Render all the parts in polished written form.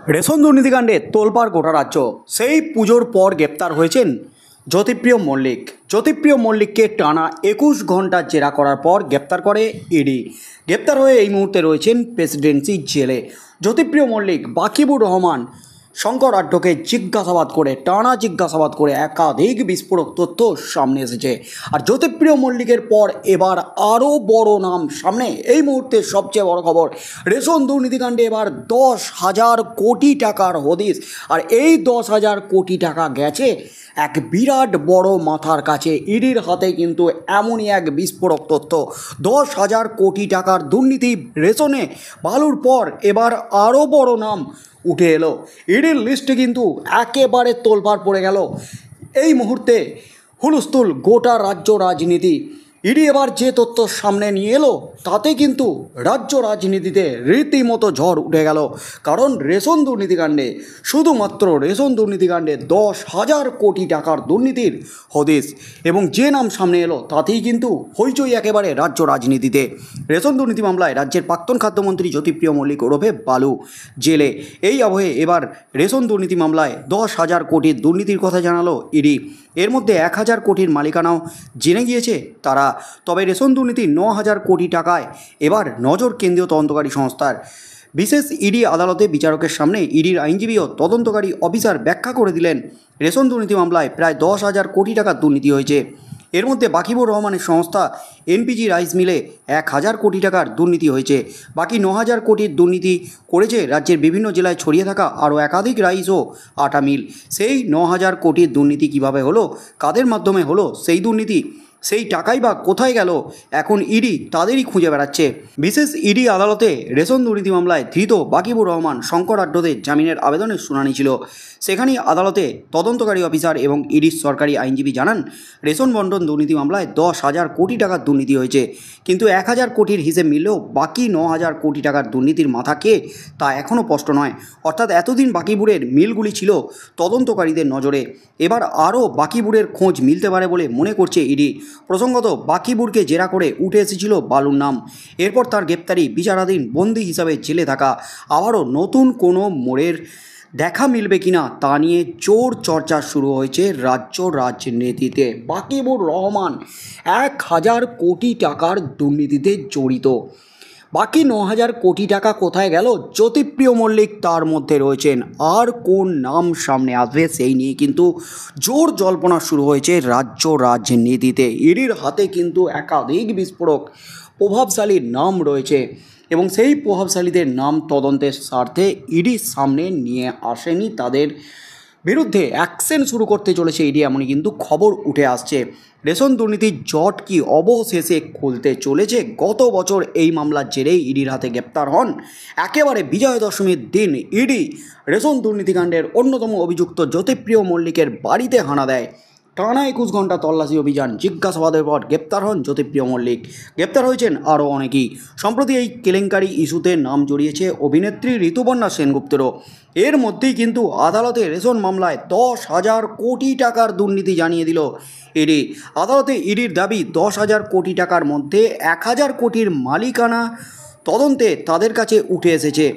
Ration দুর্নীতিকাণ্ডে তোলপাড় গোটা রাজ্য। সেই পুজোর পর গ্রেপ্তার হয়েছেন জ্যোতিপ্রিয় মল্লিক। জ্যোতিপ্রিয় মল্লিককে টানা 21 ঘন্টা জেরা করার পর গ্রেপ্তার করে ইডি। গ্রেপ্তার হয়ে এই মুহূর্তে রয়েছেন প্রেসিডেন্সি জেলে। জ্যোতিপ্রিয় মল্লিক, বাকিবুর রহমান, শঙ্কর আড্ডকে টানা জিজ্ঞাসাবাদ করে একাধিক বিস্ফোরক তথ্য সামনে এসেছে। আর জ্যোতিপ্রিয় মল্লিকের পর এবার আরও বড় নাম সামনে। এই মুহূর্তে সবচেয়ে বড় খবর, রেশন দুর্নীতিকাণ্ডে এবার 10,000 কোটি টাকার হদিশ। আর এই 10,000 কোটি টাকা গেছে এক বিরাট বড় মাথার কাছে। ইডির হাতে কিন্তু এমনই এক বিস্ফোরক তথ্য। 10,000 কোটি টাকার দুর্নীতি রেশনে বালুর পর এবার আরও বড় নাম উঠে এলো। ইডির লিস্টে কিন্তু একেবারে তোলপাড় পড়ে গেল। এই মুহূর্তে হুলস্থুল গোটা রাজ্য রাজনীতি। ইডি এবার যে তথ্য সামনে নিয়ে এলো তাতে কিন্তু রাজ্য রাজনীতিতে রীতিমতো ঝড় উঠে গেল। কারণ শুধুমাত্র রেশন দুর্নীতিকাণ্ডে 10,000 কোটি টাকার দুর্নীতির হদিশ এবং যে নাম সামনে এলো তাতেই কিন্তু হইচই একেবারে রাজ্য রাজনীতিতে। রেশন দুর্নীতি মামলায় রাজ্যের প্রাক্তন খাদ্যমন্ত্রী জ্যোতিপ্রিয় মল্লিক ওরফে বালু জেলে। এই আবহে এবার রেশন দুর্নীতি মামলায় 10,000 কোটির দুর্নীতির কথা জানালো ইডি। এর মধ্যে 1,000 কোটির মালিকানাও জেনে গিয়েছে তারা। তবে রেশন দুর্নীতি 9,000 কোটি টাকায় এবার নজর কেন্দ্রীয় তদন্তকারী সংস্থার। বিশেষ ইডি আদালতে বিচারকের সামনে ইডির আইনজীবী ও তদন্তকারী অফিসার ব্যাখ্যা করে দিলেন, রেশন দুর্নীতি মামলায় প্রায় 10,000 কোটি টাকার দুর্নীতি হয়েছে। এর মধ্যে বাকিবুর রহমানের সংস্থা এনপিজি রাইস মিলে 1,000 কোটি টাকার দুর্নীতি হয়েছে। বাকি 9,000 কোটির দুর্নীতি করেছে রাজ্যের বিভিন্ন জেলায় ছড়িয়ে থাকা আরও একাধিক রাইস ও আটা মিল। সেই 9,000 কোটির দুর্নীতি কীভাবে হলো, কাদের মাধ্যমে হলো সেই দুর্নীতি, সেই টাকাই বা কোথায় গেল, এখন ইডি তাদেরই খুঁজে বেড়াচ্ছে। বিশেষ ইডি আদালতে রেশন দুর্নীতি মামলায় ধৃত বাকিবুর রহমান, শঙ্কর আড্ডদের জামিনের আবেদনের শুনানি ছিল। সেখানেই আদালতে তদন্তকারী অফিসার এবং ইডির সরকারি আইনজীবী জানান, রেশন বন্টন দুর্নীতি মামলায় 10,000 কোটি টাকার দুর্নীতি হয়েছে। কিন্তু 1,000 কোটির হিসেব মিললেও বাকি 9,000 কোটি টাকার দুর্নীতির মাথা কে তা এখনও স্পষ্ট নয়। অর্থাৎ এতদিন বাকিবুরের মিলগুলি ছিল তদন্তকারীদের নজরে, এবার আরও বাকিবুরের খোঁজ মিলতে পারে বলে মনে করছে ইডি। প্রসঙ্গত, বাকিবুরকে জেরা করে উঠে এসেছিল বালুর নাম। এরপর তার গ্রেপ্তারি, বিচারাধীন বন্দী হিসাবে জেলে থাকা, আবারও নতুন কোনো মোড়ের দেখা মিলবে কিনা তা নিয়ে জোর চর্চা শুরু হয়েছে রাজ্য রাজনীতিতে। বাকিবুর রহমান 1,000 কোটি টাকার দুর্নীতিতে জড়িত। বাকি 9,000 কোটি টাকা কোথায় গেল, জ্যোতিপ্রিয় মল্লিক তার মধ্যে রয়েছেন। আর কোন নাম সামনে আসবে সেই নিয়ে কিন্তু জোর জল্পনা শুরু হয়েছে রাজ্য রাজনীতিতে। ইডির হাতে কিন্তু একাধিক বিস্ফোরক প্রভাবশালী নাম রয়েছে এবং সেই প্রভাবশালীদের নাম তদন্তের স্বার্থে ইডির সামনে নিয়ে আসেনি। তাদের বিরুদ্ধে অ্যাকশন শুরু করতে চলেছে ইডি, এমনই কিন্তু খবর উঠে আসছে। রেশন দুর্নীতির জট কি অবশেষে খুলতে চলেছে? গত বছর এই মামলার জেরেই ইডির হাতে গ্রেপ্তার হন একেবারে বিজয়া দশমীর দিন ইডি রেশন দুর্নীতিকাণ্ডের অন্যতম অভিযুক্ত জ্যোতিপ্রিয় মল্লিকের বাড়িতে হানা দেয়। টানা 21 ঘন্টা তল্লাশি অভিযান, জিজ্ঞাসাবাদের পর গ্রেপ্তার হন জ্যোতিপ্রিয় মল্লিক। গ্রেপ্তার হয়েছেন আরও অনেকেই। সম্প্রতি এই কেলেঙ্কারি ইস্যুতে নাম জড়িয়েছে অভিনেত্রী ঋতুপর্ণা সেনগুপ্তেরও। এর মধ্যেই কিন্তু আদালতে রেশন মামলায় 10,000 কোটি টাকার দুর্নীতি জানিয়ে দিল ইডি। আদালতে ইডির দাবি, 10,000 কোটি টাকার মধ্যে 1,000 কোটির মালিকানা তদন্তে তাদের কাছে উঠে এসেছে।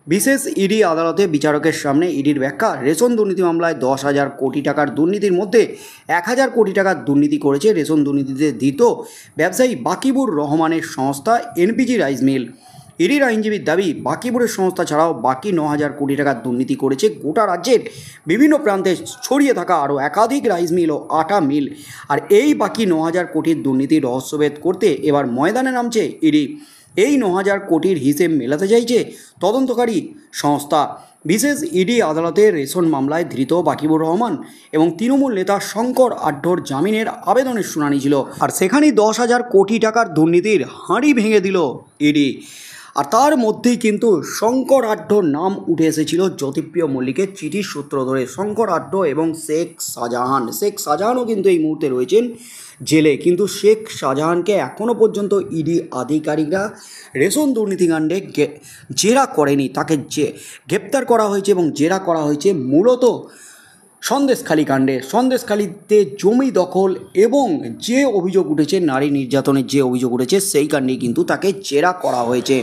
বিশেষ ইডি আদালতে বিচারকের সামনে ইডির ব্যাখ্যা, রেশন দুর্নীতি মামলায় 10,000 কোটি টাকার দুর্নীতির মধ্যে 1,000 কোটি টাকার দুর্নীতি করেছে রেশন দুর্নীতিতে ধৃত ব্যবসায়ী বাকিবুর রহমানের সংস্থা এনপিজি রাইস মিল। ইডির আইনজীবীর দাবি, বাকিবুরের সংস্থা ছাড়াও বাকি 9,000 কোটি টাকার দুর্নীতি করেছে গোটা রাজ্যের বিভিন্ন প্রান্তে ছড়িয়ে থাকা আরও একাধিক রাইস মিল ও আটা মিল। আর এই বাকি 9,000 কোটির দুর্নীতির রহস্যভেদ করতে এবার ময়দানে নামছে ইডি। এই 9,000 কোটির হিসেব মেলাতে চাইছে তদন্তকারী সংস্থা। বিশেষ ইডি আদালতে রেশন মামলায় ধৃত বাকিবুর রহমান এবং তৃণমূল নেতা শঙ্কর আড্ডর জামিনের আবেদনের শুনানি ছিল। আর সেখানেই 10,000 কোটি টাকার দুর্নীতির হাঁড়ি ভেঙে দিল ইডি। আর তার মধ্যেই কিন্তু শঙ্কর আড্ডর নাম উঠে এসেছিল জ্যোতিপ্রিয় মল্লিকের চিঠির সূত্র ধরে। শঙ্কর আড্ড এবং শেখ শাহজাহানও কিন্তু এই মুহূর্তে রয়েছেন জেলে। কিন্তু শেখ শাহজাহানকে এখনও পর্যন্ত ইডি আধিকারিকরা রেশন দুর্নীতিকাণ্ডে জেরা করেনি। তাকে গ্রেপ্তার করা হয়েছে এবং জেরা করা হয়েছে মূলত সন্দেশখালী কাণ্ডে। সন্দেশখালীতে জমি দখল এবং যে অভিযোগ উঠেছে, নারী নির্যাতনের যে অভিযোগ উঠেছে, সেই কাণ্ডে কিন্তু তাকে জেরা করা হয়েছে।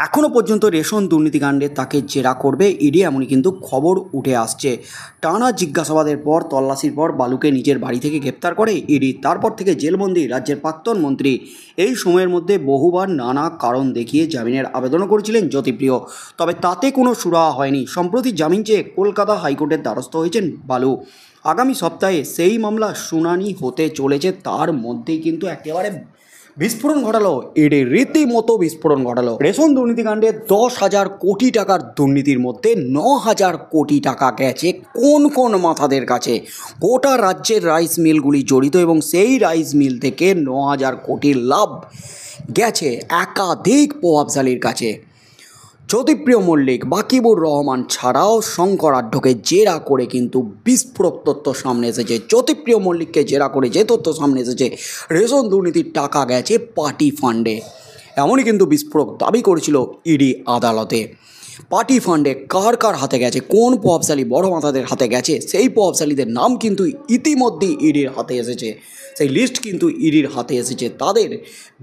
এখনও পর্যন্ত রেশন দুর্নীতিকাণ্ডে তাকে জেরা করবে ইডি, এমনই কিন্তু খবর উঠে আসছে। টানা জিজ্ঞাসাবাদের পর, তল্লাশির পর বালুকে নিজের বাড়ি থেকে গ্রেপ্তার করে ইডি। তারপর থেকে জেলবন্দি রাজ্যের প্রাক্তন মন্ত্রী। এই সময়ের মধ্যে বহুবার নানা কারণ দেখিয়ে জামিনের আবেদনও করেছিলেন জ্যোতিপ্রিয়, তবে তাতে কোনো সুরাহা হয়নি। সম্প্রতি জামিন চেয়ে কলকাতা হাইকোর্টের দ্বারস্থ হয়েছেন বালু। আগামী সপ্তাহে সেই মামলা শুনানি হতে চলেছে। তার মধ্যেই কিন্তু একেবারে বিস্ফোরণ ঘটালো ইডি, রীতিমতো বিস্ফোরণ ঘটালো। রেশন দুর্নীতিকাণ্ডে 10,000 কোটি টাকার দুর্নীতির মধ্যে 9,000 কোটি টাকা গেছে কোন কোন মাথাদের কাছে? গোটা রাজ্যের রাইস মিলগুলি জড়িত এবং সেই রাইস মিল থেকে 9,000 কোটির লাভ গেছে একাধিক প্রভাবশালীর কাছে। জ্যোতিপ্রিয় মল্লিক, বাকিবুর রহমান ছাড়াও শঙ্কর আঢ্যকে জেরা করে কিন্তু বিস্ফোরক তথ্য সামনে এসেছে। জ্যোতিপ্রিয় মল্লিককে জেরা করে যে তথ্য সামনে এসেছে, রেশন দুর্নীতির টাকা গেছে পার্টি ফান্ডে। এমনই কিন্তু বিস্ফোরক দাবি করেছিল ইডি আদালতে। পার্টি ফান্ডে কার কার হাতে গেছে, কোন প্রভাবশালী বড় মাথাদের হাতে গেছে, সেই প্রভাবশালীদের নাম কিন্তু ইতিমধ্যেই ইডির হাতে এসেছে। সেই লিস্ট কিন্তু ইডির হাতে এসেছে। তাদের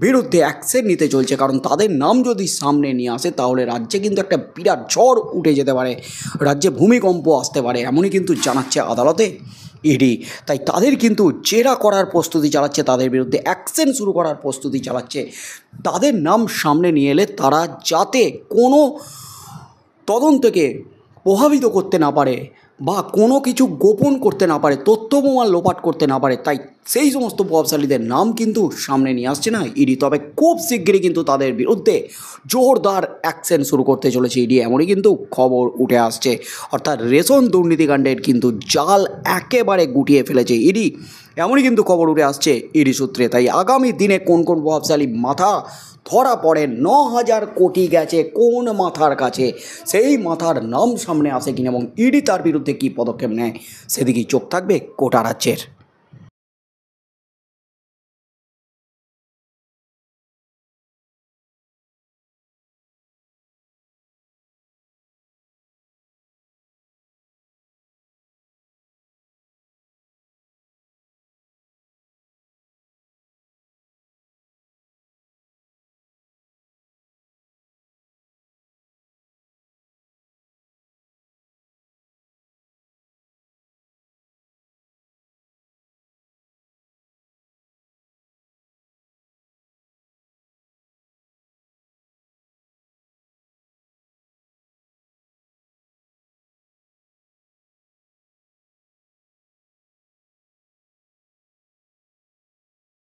বিরুদ্ধে অ্যাকশন নিতে চলছে, কারণ তাদের নাম যদি সামনে নিয়ে আসে তাহলে রাজ্যে কিন্তু একটা বিরাট ঝড় উঠে যেতে পারে, রাজ্যে ভূমিকম্প আসতে পারে, এমনই কিন্তু জানাচ্ছে আদালতে ইডি। তাই তাদের কিন্তু জেরা করার প্রস্তুতি চালাচ্ছে, তাদের বিরুদ্ধে অ্যাকশন শুরু করার প্রস্তুতি চালাচ্ছে। তাদের নাম সামনে নিয়ে এলে তারা যাতে কোনো তদন্তকে প্রভাবিত করতে না পারে বা কোনো কিছু গোপন করতে না পারে, তথ্য প্রমাণ লোপাট করতে না পারে, তাই সেই সমস্ত প্রভাবশালীদের নাম কিন্তু সামনে নিয়ে আসছে না ইডি। তবে খুব শিগগিরই কিন্তু তাদের বিরুদ্ধে জোরদার অ্যাকশন শুরু করতে চলেছে ইডি, এমনই কিন্তু খবর উঠে আসছে। অর্থাৎ রেশন দুর্নীতিকাণ্ডের কিন্তু জাল একেবারে গুটিয়ে ফেলেছে ইডি, এমনই কিন্তু খবর উঠে আসছে ইডি সূত্রে। তাই আগামী দিনে কোন কোন প্রভাবশালী মাথা ধরা পড়ে, 9,000 কোটি গেছে কোন মাথার কাছে, সেই মাথার নাম সামনে আসে কিনা এবং ইডি তার বিরুদ্ধে কী পদক্ষেপ নেয়, সেদিকেই চোখ থাকবে গোটা রাজ্যের।